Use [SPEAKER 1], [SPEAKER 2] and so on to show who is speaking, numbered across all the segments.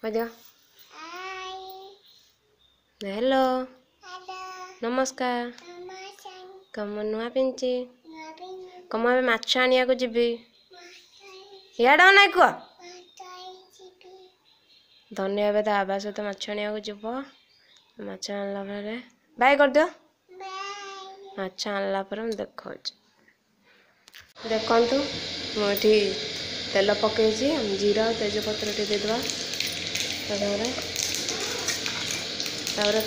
[SPEAKER 1] कह हेलो नमस्कार कम नुआ पिंची कम ए माछ आनिया को जीवी याडा ना कह धन्य ए आबा सहित माछ आनिया को जीव माछ आनला बाय कर दियो माछ आनला देखा देखु मुझे तेल पकई जीरा तेजपत्र देदेबा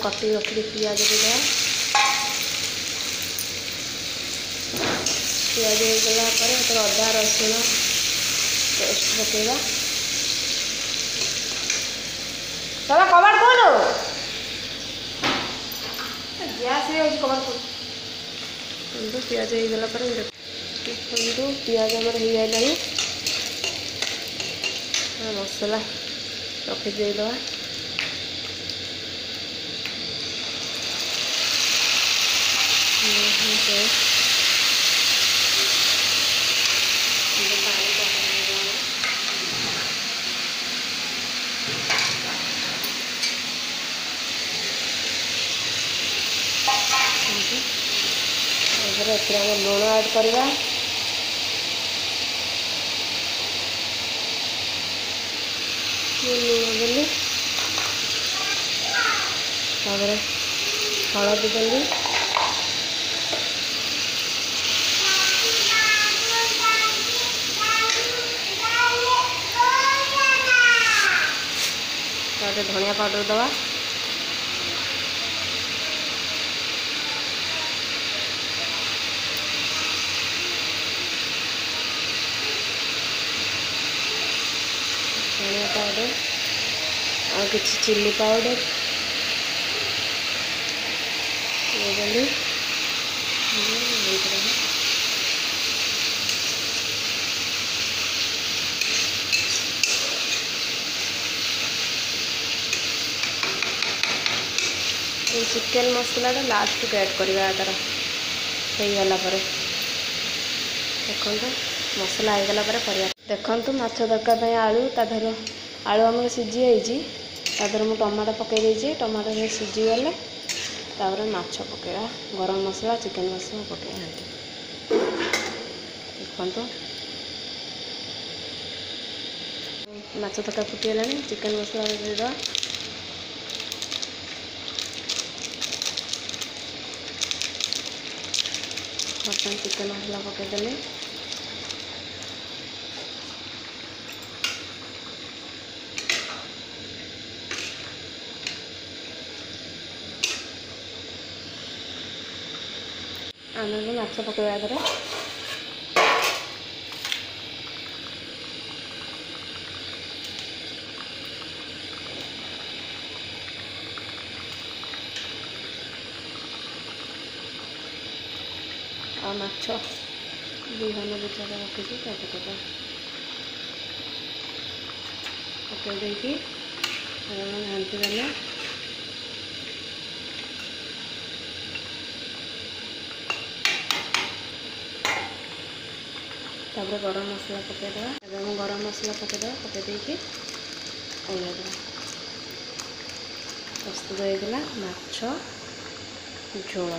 [SPEAKER 1] कटी रखी पियाज देदेबा पियाज होगला अदा रसुण पेस्ट पकेगा तब कबाड़ खोलो गैस कबाड़ खोल पियाज होगला देखो पियाज आमर हो गला मसला रखी देदवा लुण ऐड करवा देली हलदी देली धनिया पाउडर दवा धनिया पाउडर और किसी चिल्ली पाउडर देदेली चिकेन मसला लास्ट को ऐड करवा तार हो गला देखो मसला हो गला देखु माछ तरकारी आलू ताधर आलू आम सीझी ताधर मुझे टमाटो पकई टमाटो सीझी गले तापर माछ पकेगा गरम मसला चिकेन मसला पके देखो माछ तरकारी फुटीगला चिकेन मसला देदेबा चिकेन मसला पकईदेली आम माछ पकड़ा धर आ माछ विहन बिचार रखी पकड़ा पकई घाटी देना तापर गरम मसला पकईदेवा गरम मसला पकईदेवा पकई ओल्हेदेवा प्रस्तुत होगा माछ झोल।